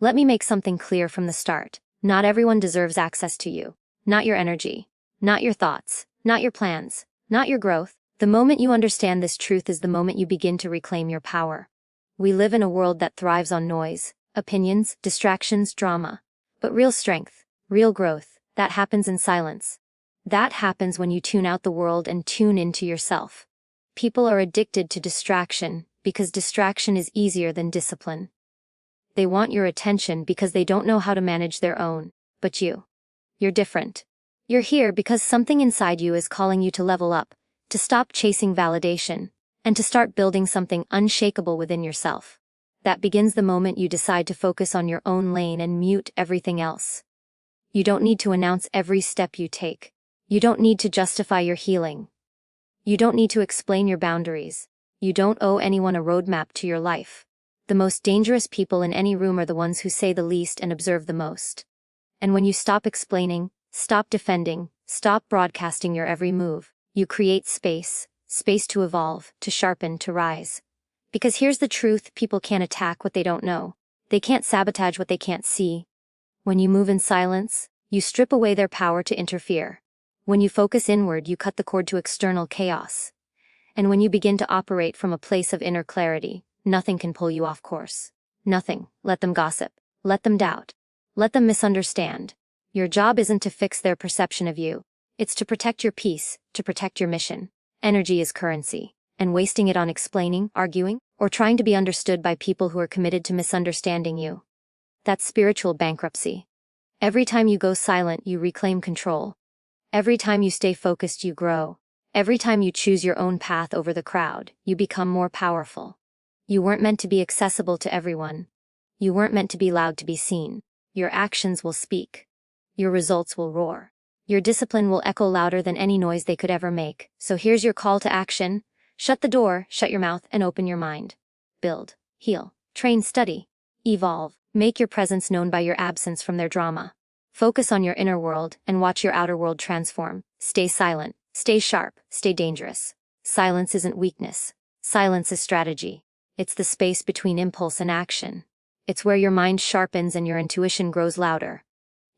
Let me make something clear from the start. Not everyone deserves access to you. Not your energy. Not your thoughts. Not your plans. Not your growth. The moment you understand this truth is the moment you begin to reclaim your power. We live in a world that thrives on noise, opinions, distractions, drama. But real strength, real growth, that happens in silence. That happens when you tune out the world and tune into yourself. People are addicted to distraction because distraction is easier than discipline. They want your attention because they don't know how to manage their own. But you're different. You're here because something inside you is calling you to level up, to stop chasing validation, and to start building something unshakable within yourself. That begins the moment you decide to focus on your own lane and mute everything else. You don't need to announce every step you take. You don't need to justify your healing. You don't need to explain your boundaries. You don't owe anyone a roadmap to your life. The most dangerous people in any room are the ones who say the least and observe the most. And when you stop explaining, stop defending, stop broadcasting your every move, you create space to evolve, to sharpen, to rise. Because here's the truth, people can't attack what they don't know. They can't sabotage what they can't see. When you move in silence, you strip away their power to interfere. When you focus inward, you cut the cord to external chaos. And when you begin to operate from a place of inner clarity, nothing can pull you off course. Nothing. Let them gossip. Let them doubt. Let them misunderstand. Your job isn't to fix their perception of you. It's to protect your peace, to protect your mission. Energy is currency, and wasting it on explaining, arguing, or trying to be understood by people who are committed to misunderstanding you. That's spiritual bankruptcy. Every time you go silent, you reclaim control. Every time you stay focused, you grow. Every time you choose your own path over the crowd, you become more powerful. You weren't meant to be accessible to everyone. You weren't meant to be loud to be seen. Your actions will speak. Your results will roar. Your discipline will echo louder than any noise they could ever make. So here's your call to action. Shut the door, shut your mouth, and open your mind. Build, heal, train, study, evolve. Make your presence known by your absence from their drama. Focus on your inner world and watch your outer world transform. Stay silent, stay sharp, stay dangerous. Silence isn't weakness. Silence is strategy. It's the space between impulse and action. It's where your mind sharpens and your intuition grows louder.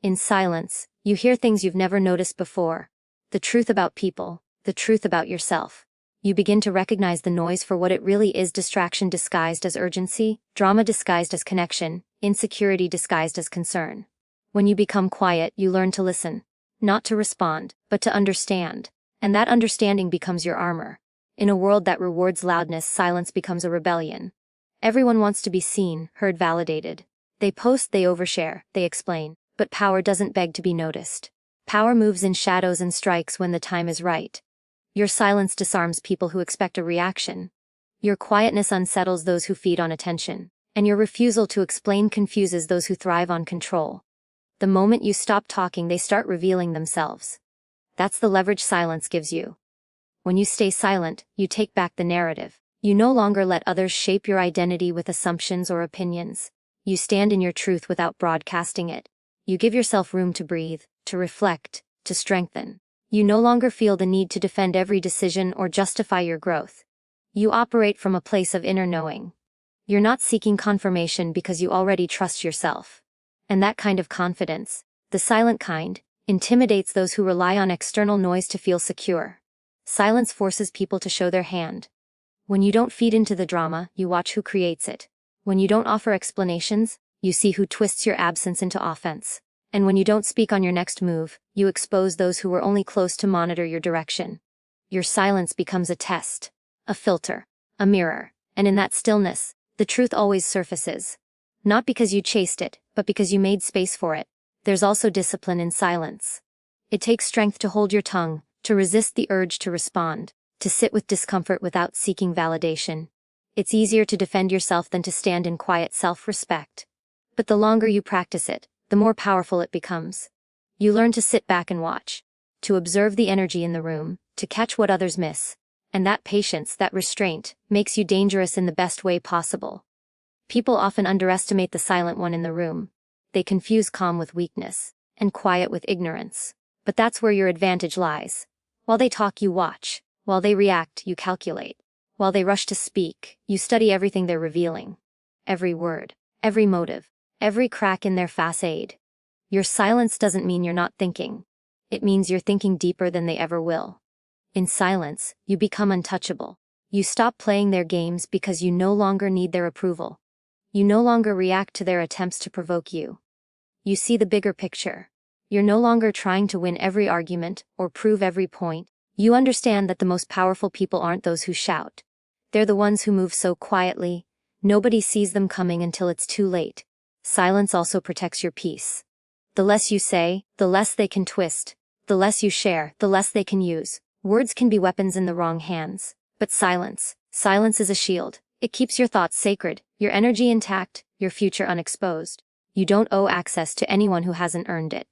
In silence, you hear things you've never noticed before. The truth about people, the truth about yourself. You begin to recognize the noise for what it really is: distraction disguised as urgency, drama disguised as connection, insecurity disguised as concern. When you become quiet, you learn to listen. Not to respond, but to understand. And that understanding becomes your armor. In a world that rewards loudness, silence becomes a rebellion. Everyone wants to be seen, heard, validated. They post, they overshare, they explain. But power doesn't beg to be noticed. Power moves in shadows and strikes when the time is right. Your silence disarms people who expect a reaction. Your quietness unsettles those who feed on attention. And your refusal to explain confuses those who thrive on control. The moment you stop talking, they start revealing themselves. That's the leverage silence gives you. When you stay silent, you take back the narrative. You no longer let others shape your identity with assumptions or opinions. You stand in your truth without broadcasting it. You give yourself room to breathe, to reflect, to strengthen. You no longer feel the need to defend every decision or justify your growth. You operate from a place of inner knowing. You're not seeking confirmation because you already trust yourself. And that kind of confidence, the silent kind, intimidates those who rely on external noise to feel secure. Silence forces people to show their hand. When you don't feed into the drama, you watch who creates it. When you don't offer explanations, you see who twists your absence into offense. And when you don't speak on your next move, you expose those who were only close to monitor your direction. Your silence becomes a test, a filter, a mirror, and in that stillness, the truth always surfaces. Not because you chased it, but because you made space for it. There's also discipline in silence. It takes strength to hold your tongue, to resist the urge to respond, to sit with discomfort without seeking validation. It's easier to defend yourself than to stand in quiet self-respect. But the longer you practice it, the more powerful it becomes. You learn to sit back and watch, to observe the energy in the room, to catch what others miss. And that patience, that restraint, makes you dangerous in the best way possible. People often underestimate the silent one in the room. They confuse calm with weakness, and quiet with ignorance. But that's where your advantage lies. While they talk, you watch. While they react, you calculate. While they rush to speak, you study everything they're revealing. Every word, every motive, every crack in their facade. Your silence doesn't mean you're not thinking. It means you're thinking deeper than they ever will. In silence, you become untouchable. You stop playing their games because you no longer need their approval. You no longer react to their attempts to provoke you. You see the bigger picture. You're no longer trying to win every argument or prove every point. You understand that the most powerful people aren't those who shout. They're the ones who move so quietly, nobody sees them coming until it's too late. Silence also protects your peace. The less you say, the less they can twist. The less you share, the less they can use. Words can be weapons in the wrong hands. But silence is a shield. It keeps your thoughts sacred, your energy intact, your future unexposed. You don't owe access to anyone who hasn't earned it.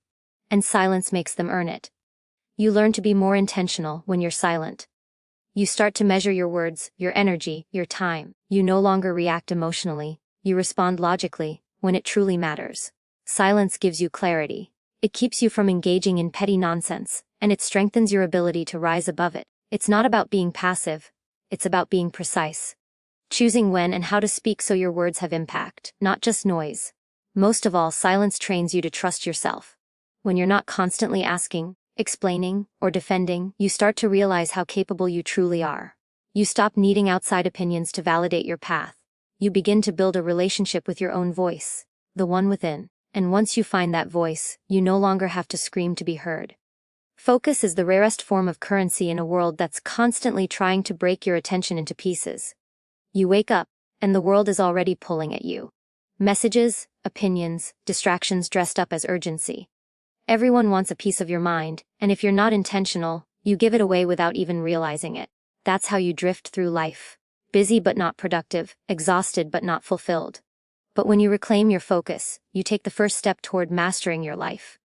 And silence makes them earn it. You learn to be more intentional when you're silent. You start to measure your words, your energy, your time. You no longer react emotionally. You respond logically, when it truly matters. Silence gives you clarity. It keeps you from engaging in petty nonsense, and it strengthens your ability to rise above it. It's not about being passive. It's about being precise. Choosing when and how to speak so your words have impact, not just noise. Most of all, silence trains you to trust yourself. When you're not constantly asking, explaining, or defending, you start to realize how capable you truly are. You stop needing outside opinions to validate your path. You begin to build a relationship with your own voice, the one within. And once you find that voice, you no longer have to scream to be heard. Focus is the rarest form of currency in a world that's constantly trying to break your attention into pieces. You wake up, and the world is already pulling at you. Messages, opinions, distractions dressed up as urgency. Everyone wants a piece of your mind, and if you're not intentional, you give it away without even realizing it. That's how you drift through life. Busy but not productive, exhausted but not fulfilled. But when you reclaim your focus, you take the first step toward mastering your life.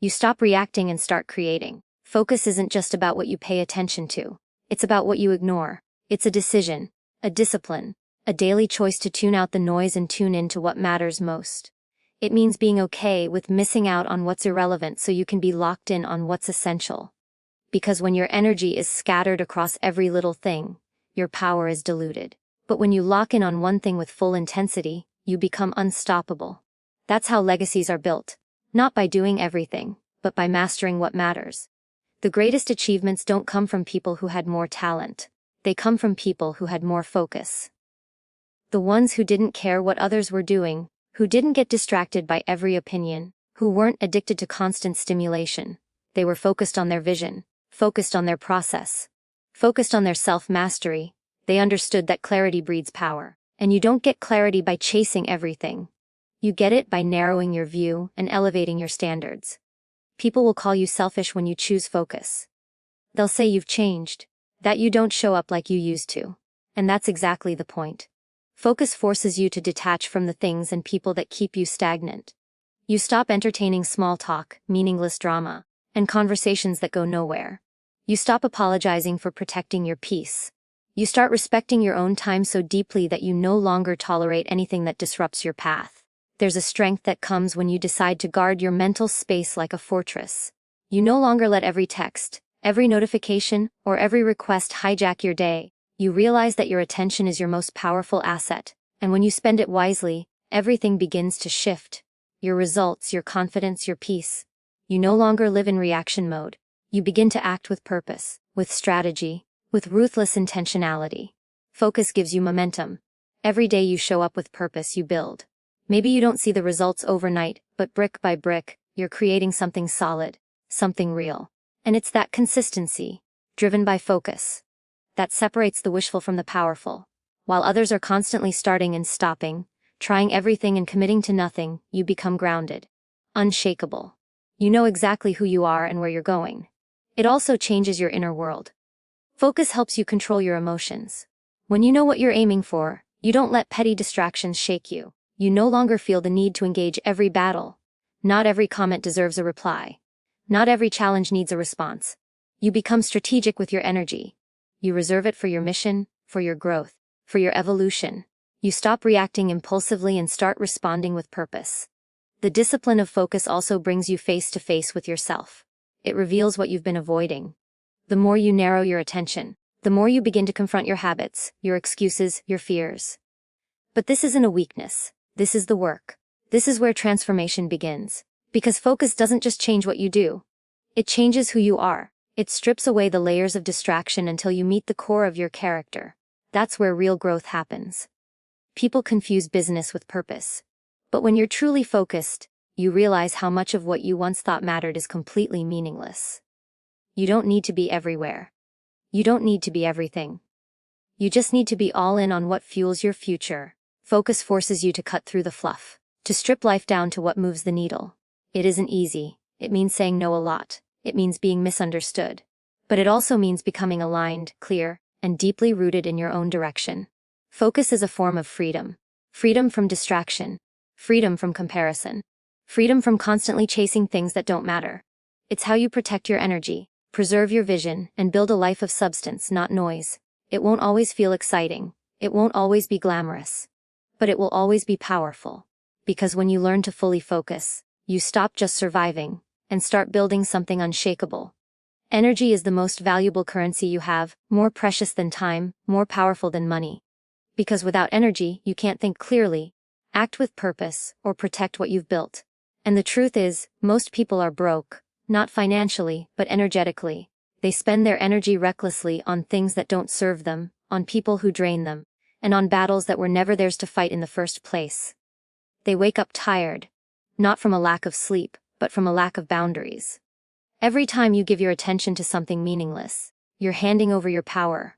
You stop reacting and start creating. Focus isn't just about what you pay attention to. It's about what you ignore. It's a decision, a discipline, a daily choice to tune out the noise and tune into what matters most. It means being okay with missing out on what's irrelevant so you can be locked in on what's essential. Because when your energy is scattered across every little thing, your power is diluted. But when you lock in on one thing with full intensity, you become unstoppable. That's how legacies are built. Not by doing everything, but by mastering what matters. The greatest achievements don't come from people who had more talent. They come from people who had more focus. The ones who didn't care what others were doing, who didn't get distracted by every opinion, who weren't addicted to constant stimulation. They were focused on their vision, focused on their process, focused on their self-mastery. They understood that clarity breeds power. And you don't get clarity by chasing everything. You get it by narrowing your view and elevating your standards. People will call you selfish when you choose focus. They'll say you've changed, that you don't show up like you used to. And that's exactly the point. Focus forces you to detach from the things and people that keep you stagnant. You stop entertaining small talk, meaningless drama, and conversations that go nowhere. You stop apologizing for protecting your peace. You start respecting your own time so deeply that you no longer tolerate anything that disrupts your path. There's a strength that comes when you decide to guard your mental space like a fortress. You no longer let every text, every notification, or every request hijack your day. You realize that your attention is your most powerful asset, and when you spend it wisely, everything begins to shift. Your results, your confidence, your peace. You no longer live in reaction mode. You begin to act with purpose, with strategy, with ruthless intentionality. Focus gives you momentum. Every day you show up with purpose, you build. Maybe you don't see the results overnight, but brick by brick, you're creating something solid, something real. And it's that consistency, driven by focus, that separates the wishful from the powerful. While others are constantly starting and stopping, trying everything and committing to nothing, you become grounded, unshakable. You know exactly who you are and where you're going. It also changes your inner world. Focus helps you control your emotions. When you know what you're aiming for, you don't let petty distractions shake you. You no longer feel the need to engage every battle. Not every comment deserves a reply. Not every challenge needs a response. You become strategic with your energy. You reserve it for your mission, for your growth, for your evolution. You stop reacting impulsively and start responding with purpose. The discipline of focus also brings you face to face with yourself. It reveals what you've been avoiding. The more you narrow your attention, the more you begin to confront your habits, your excuses, your fears. But this isn't a weakness. This is the work. This is where transformation begins. Because focus doesn't just change what you do. It changes who you are. It strips away the layers of distraction until you meet the core of your character. That's where real growth happens. People confuse business with purpose. But when you're truly focused, you realize how much of what you once thought mattered is completely meaningless. You don't need to be everywhere. You don't need to be everything. You just need to be all in on what fuels your future. Focus forces you to cut through the fluff, to strip life down to what moves the needle. It isn't easy. It means saying no a lot. It means being misunderstood. But it also means becoming aligned, clear, and deeply rooted in your own direction. Focus is a form of freedom. Freedom from distraction. Freedom from comparison. Freedom from constantly chasing things that don't matter. It's how you protect your energy, preserve your vision, and build a life of substance, not noise. It won't always feel exciting. It won't always be glamorous. But it will always be powerful. Because when you learn to fully focus, you stop just surviving and start building something unshakable. Energy is the most valuable currency you have, more precious than time, more powerful than money. Because without energy, you can't think clearly, act with purpose, or protect what you've built. And the truth is, most people are broke, not financially, but energetically. They spend their energy recklessly on things that don't serve them, on people who drain them, and on battles that were never theirs to fight in the first place. They wake up tired, not from a lack of sleep, but from a lack of boundaries. Every time you give your attention to something meaningless, you're handing over your power.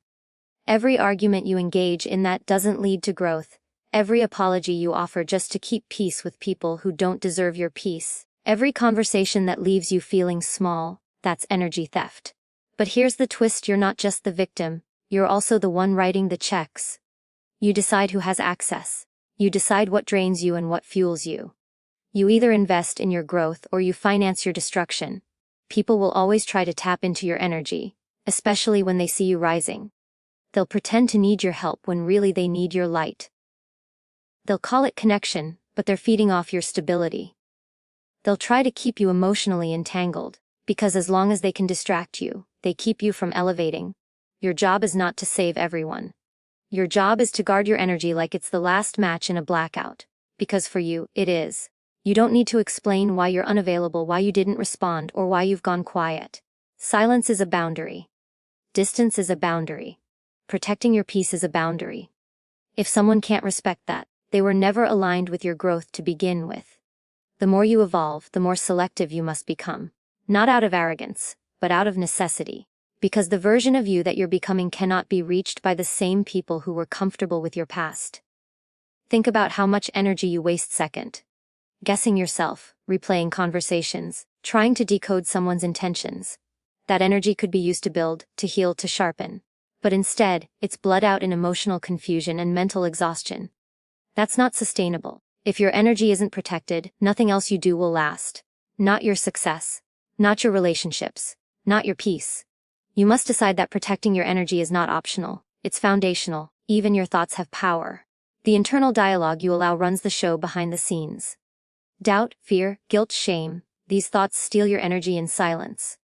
Every argument you engage in that doesn't lead to growth, every apology you offer just to keep peace with people who don't deserve your peace, every conversation that leaves you feeling small, that's energy theft. But here's the twist: you're not just the victim, you're also the one writing the checks. You decide who has access. You decide what drains you and what fuels you. You either invest in your growth or you finance your destruction. People will always try to tap into your energy, especially when they see you rising. They'll pretend to need your help when really they need your light. They'll call it connection, but they're feeding off your stability. They'll try to keep you emotionally entangled, because as long as they can distract you, they keep you from elevating. Your job is not to save everyone. Your job is to guard your energy like it's the last match in a blackout. Because for you, it is. You don't need to explain why you're unavailable, why you didn't respond, or why you've gone quiet. Silence is a boundary. Distance is a boundary. Protecting your peace is a boundary. If someone can't respect that, they were never aligned with your growth to begin with. The more you evolve, the more selective you must become. Not out of arrogance, but out of necessity. Because the version of you that you're becoming cannot be reached by the same people who were comfortable with your past. Think about how much energy you waste guessing yourself, replaying conversations, trying to decode someone's intentions. That energy could be used to build, to heal, to sharpen. But instead, it's bled out in emotional confusion and mental exhaustion. That's not sustainable. If your energy isn't protected, nothing else you do will last. Not your success. Not your relationships. Not your peace. You must decide that protecting your energy is not optional. It's foundational. Even your thoughts have power. The internal dialogue you allow runs the show behind the scenes. Doubt, fear, guilt, shame, these thoughts steal your energy in silence.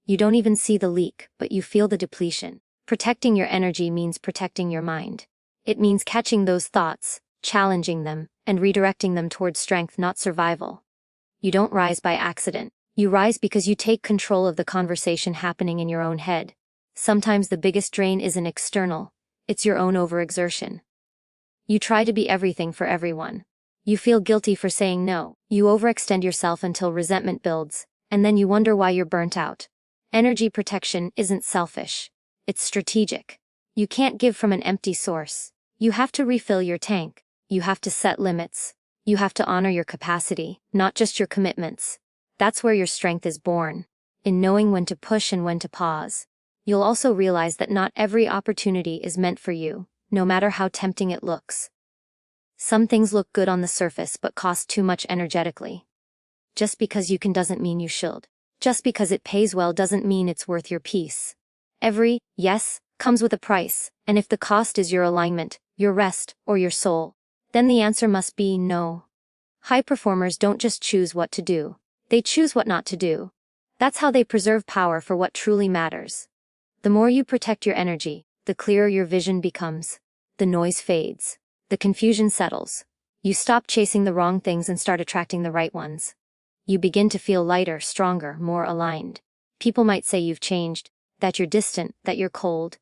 You don't even see the leak, but you feel the depletion. Protecting your energy means protecting your mind. It means catching those thoughts, challenging them, and redirecting them towards strength, not survival. You don't rise by accident. You rise because you take control of the conversation happening in your own head. Sometimes the biggest drain isn't external, it's your own overexertion. You try to be everything for everyone. You feel guilty for saying no. You overextend yourself until resentment builds, and then you wonder why you're burnt out. Energy protection isn't selfish. It's strategic. You can't give from an empty source. You have to refill your tank. You have to set limits. You have to honor your capacity, not just your commitments. That's where your strength is born, in knowing when to push and when to pause. You'll also realize that not every opportunity is meant for you, no matter how tempting it looks. Some things look good on the surface but cost too much energetically. Just because you can doesn't mean you should. Just because it pays well doesn't mean it's worth your peace. Every yes comes with a price, and if the cost is your alignment, your rest, or your soul, then the answer must be no. High performers don't just choose what to do, they choose what not to do. That's how they preserve power for what truly matters. The more you protect your energy, the clearer your vision becomes. The noise fades. The confusion settles. You stop chasing the wrong things and start attracting the right ones. You begin to feel lighter, stronger, more aligned. People might say you've changed, that you're distant, that you're cold.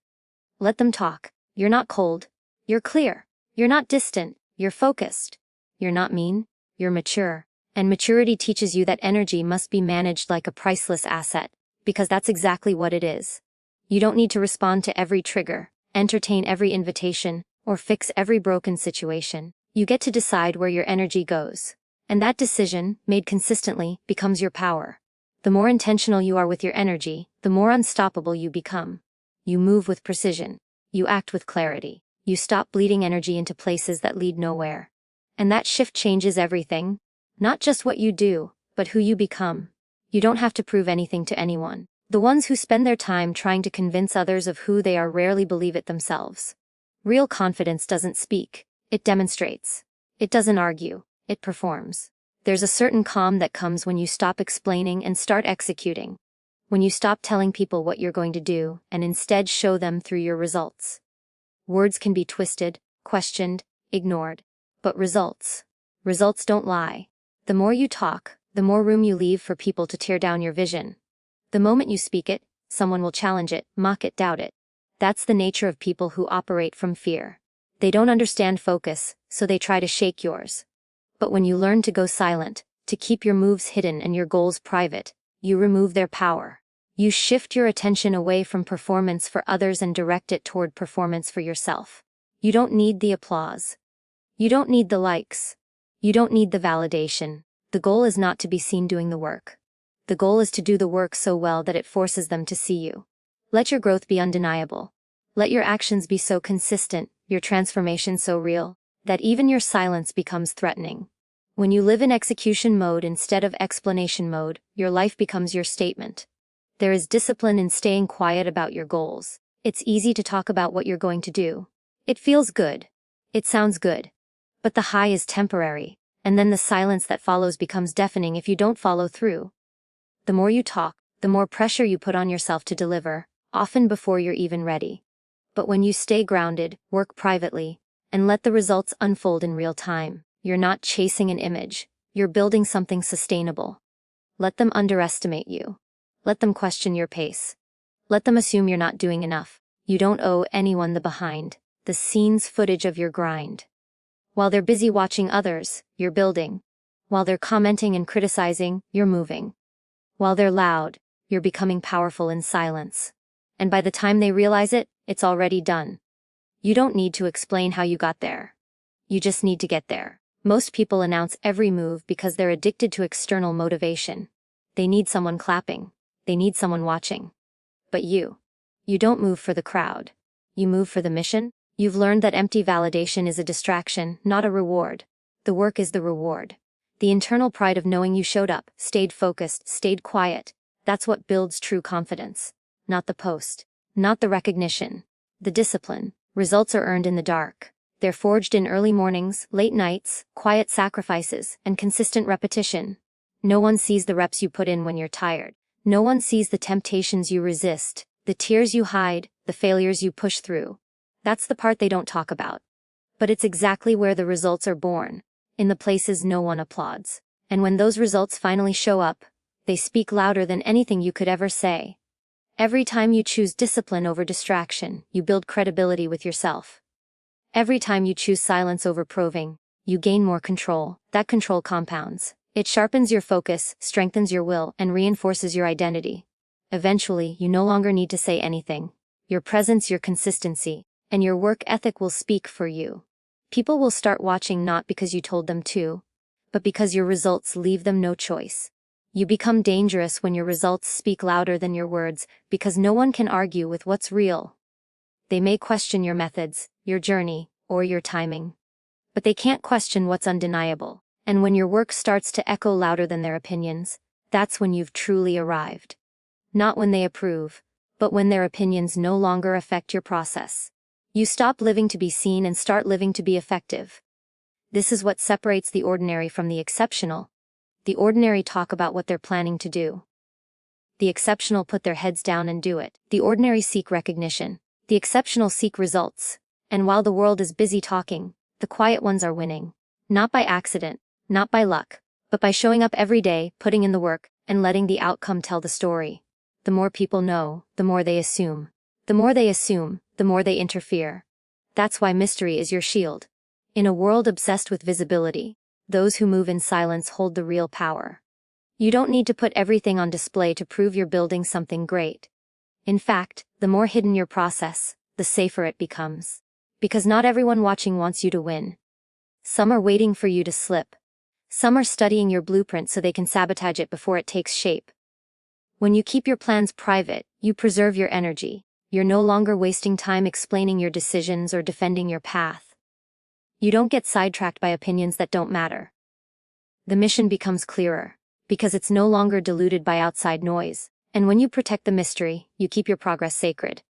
Let them talk. You're not cold. You're clear. You're not distant. You're focused. You're not mean. You're mature. And maturity teaches you that energy must be managed like a priceless asset, because that's exactly what it is. You don't need to respond to every trigger, entertain every invitation, or fix every broken situation. You get to decide where your energy goes. And that decision, made consistently, becomes your power. The more intentional you are with your energy, the more unstoppable you become. You move with precision. You act with clarity. You stop bleeding energy into places that lead nowhere. And that shift changes everything. Not just what you do, but who you become. You don't have to prove anything to anyone. The ones who spend their time trying to convince others of who they are rarely believe it themselves. Real confidence doesn't speak. It demonstrates. It doesn't argue. It performs. There's a certain calm that comes when you stop explaining and start executing. When you stop telling people what you're going to do and instead show them through your results. Words can be twisted, questioned, ignored. But results don't lie. The more you talk, the more room you leave for people to tear down your vision. The moment you speak it, someone will challenge it, mock it, doubt it. That's the nature of people who operate from fear. They don't understand focus, so they try to shake yours. But when you learn to go silent, to keep your moves hidden and your goals private, you remove their power. You shift your attention away from performance for others and direct it toward performance for yourself. You don't need the applause. You don't need the likes. You don't need the validation. The goal is not to be seen doing the work. The goal is to do the work so well that it forces them to see you. Let your growth be undeniable. Let your actions be so consistent, your transformation so real, that even your silence becomes threatening. When you live in execution mode instead of explanation mode, your life becomes your statement. There is discipline in staying quiet about your goals. It's easy to talk about what you're going to do. It feels good. It sounds good. But the high is temporary, and then the silence that follows becomes deafening if you don't follow through. The more you talk, the more pressure you put on yourself to deliver, often before you're even ready. But when you stay grounded, work privately, and let the results unfold in real time, you're not chasing an image, you're building something sustainable. Let them underestimate you. Let them question your pace. Let them assume you're not doing enough. You don't owe anyone the behind the scenes footage of your grind. While they're busy watching others, you're building. While they're commenting and criticizing, you're moving. While they're loud, you're becoming powerful in silence. And by the time they realize it, it's already done. You don't need to explain how you got there. You just need to get there. Most people announce every move because they're addicted to external motivation. They need someone clapping. They need someone watching. But you don't move for the crowd. You move for the mission. You've learned that empty validation is a distraction, not a reward. The work is the reward. The internal pride of knowing you showed up, stayed focused, stayed quiet. That's what builds true confidence. Not the post. Not the recognition. The discipline. Results are earned in the dark. They're forged in early mornings, late nights, quiet sacrifices, and consistent repetition. No one sees the reps you put in when you're tired. No one sees the temptations you resist, the tears you hide, the failures you push through. That's the part they don't talk about. But it's exactly where the results are born, in the places no one applauds. And when those results finally show up, they speak louder than anything you could ever say. Every time you choose discipline over distraction, you build credibility with yourself. Every time you choose silence over proving, you gain more control. That control compounds. It sharpens your focus, strengthens your will, and reinforces your identity. Eventually, you no longer need to say anything. Your presence, your consistency, and your work ethic will speak for you. People will start watching not because you told them to, but because your results leave them no choice. You become dangerous when your results speak louder than your words, because no one can argue with what's real. They may question your methods, your journey, or your timing. But they can't question what's undeniable. And when your work starts to echo louder than their opinions, that's when you've truly arrived. Not when they approve, but when their opinions no longer affect your process. You stop living to be seen and start living to be effective. This is what separates the ordinary from the exceptional. The ordinary talk about what they're planning to do. The exceptional put their heads down and do it. The ordinary seek recognition. The exceptional seek results. And while the world is busy talking, the quiet ones are winning. Not by accident, not by luck, but by showing up every day, putting in the work, and letting the outcome tell the story. The more people know, the more they assume. The more they assume, the more they interfere. That's why mystery is your shield. In a world obsessed with visibility, those who move in silence hold the real power. You don't need to put everything on display to prove you're building something great. In fact, the more hidden your process, the safer it becomes. Because not everyone watching wants you to win. Some are waiting for you to slip. Some are studying your blueprint so they can sabotage it before it takes shape. When you keep your plans private, you preserve your energy. You're no longer wasting time explaining your decisions or defending your path. You don't get sidetracked by opinions that don't matter. The mission becomes clearer, because it's no longer diluted by outside noise. And when you protect the mystery, you keep your progress sacred.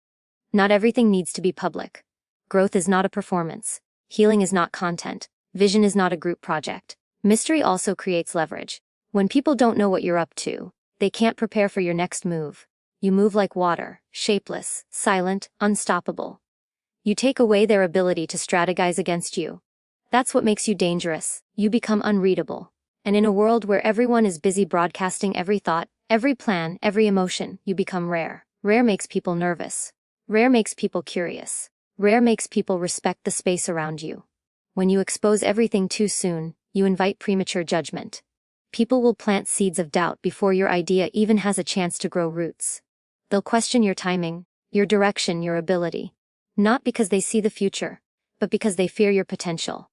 Not everything needs to be public. Growth is not a performance. Healing is not content. Vision is not a group project. Mystery also creates leverage. When people don't know what you're up to, they can't prepare for your next move. You move like water, shapeless, silent, unstoppable. You take away their ability to strategize against you. That's what makes you dangerous. You become unreadable. And in a world where everyone is busy broadcasting every thought, every plan, every emotion, you become rare. Rare makes people nervous. Rare makes people curious. Rare makes people respect the space around you. When you expose everything too soon, you invite premature judgment. People will plant seeds of doubt before your idea even has a chance to grow roots. They'll question your timing, your direction, your ability. Not because they see the future, but because they fear your potential.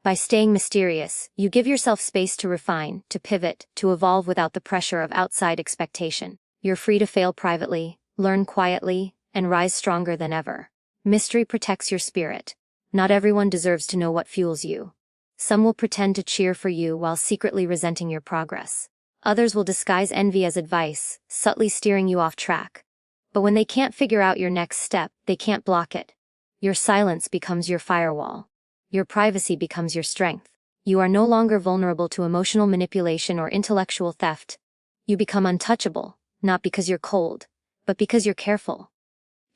By staying mysterious, you give yourself space to refine, to pivot, to evolve without the pressure of outside expectation. You're free to fail privately, learn quietly, and rise stronger than ever. Mystery protects your spirit. Not everyone deserves to know what fuels you. Some will pretend to cheer for you while secretly resenting your progress. Others will disguise envy as advice, subtly steering you off track. But when they can't figure out your next step, they can't block it. Your silence becomes your firewall. Your privacy becomes your strength. You are no longer vulnerable to emotional manipulation or intellectual theft. You become untouchable, not because you're cold, but because you're careful.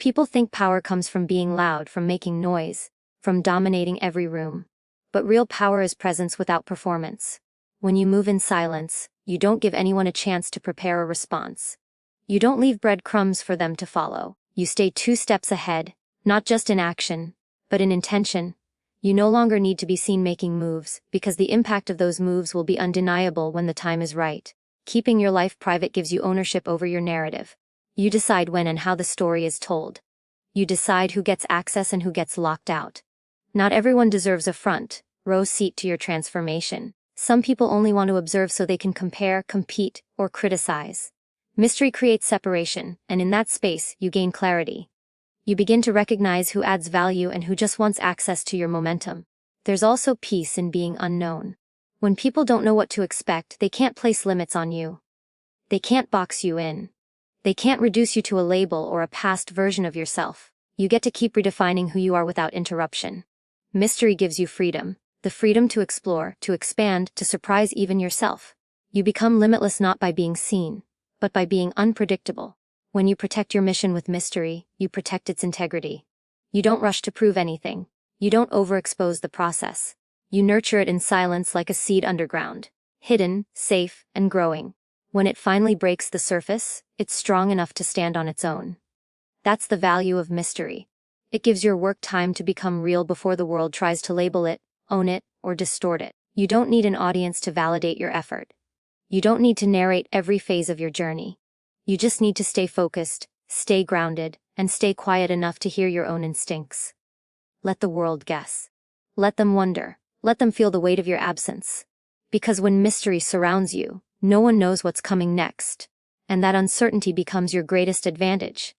People think power comes from being loud, from making noise, from dominating every room. But real power is presence without performance. When you move in silence, you don't give anyone a chance to prepare a response. You don't leave breadcrumbs for them to follow. You stay 2 steps ahead, not just in action, but in intention. You no longer need to be seen making moves, because the impact of those moves will be undeniable when the time is right. Keeping your life private gives you ownership over your narrative. You decide when and how the story is told. You decide who gets access and who gets locked out. Not everyone deserves a front row seat to your transformation. Some people only want to observe so they can compare, compete, or criticize. Mystery creates separation, and in that space, you gain clarity. You begin to recognize who adds value and who just wants access to your momentum. There's also peace in being unknown. When people don't know what to expect, they can't place limits on you. They can't box you in. They can't reduce you to a label or a past version of yourself. You get to keep redefining who you are without interruption. Mystery gives you freedom. The freedom to explore, to expand, to surprise even yourself. You become limitless not by being seen, but by being unpredictable. When you protect your mission with mystery, you protect its integrity. You don't rush to prove anything. You don't overexpose the process. You nurture it in silence like a seed underground, hidden, safe, and growing. When it finally breaks the surface, it's strong enough to stand on its own. That's the value of mystery. It gives your work time to become real before the world tries to label it, own it, or distort it. You don't need an audience to validate your effort. You don't need to narrate every phase of your journey. You just need to stay focused, stay grounded, and stay quiet enough to hear your own instincts. Let the world guess. Let them wonder. Let them feel the weight of your absence. Because when mystery surrounds you, no one knows what's coming next. And that uncertainty becomes your greatest advantage.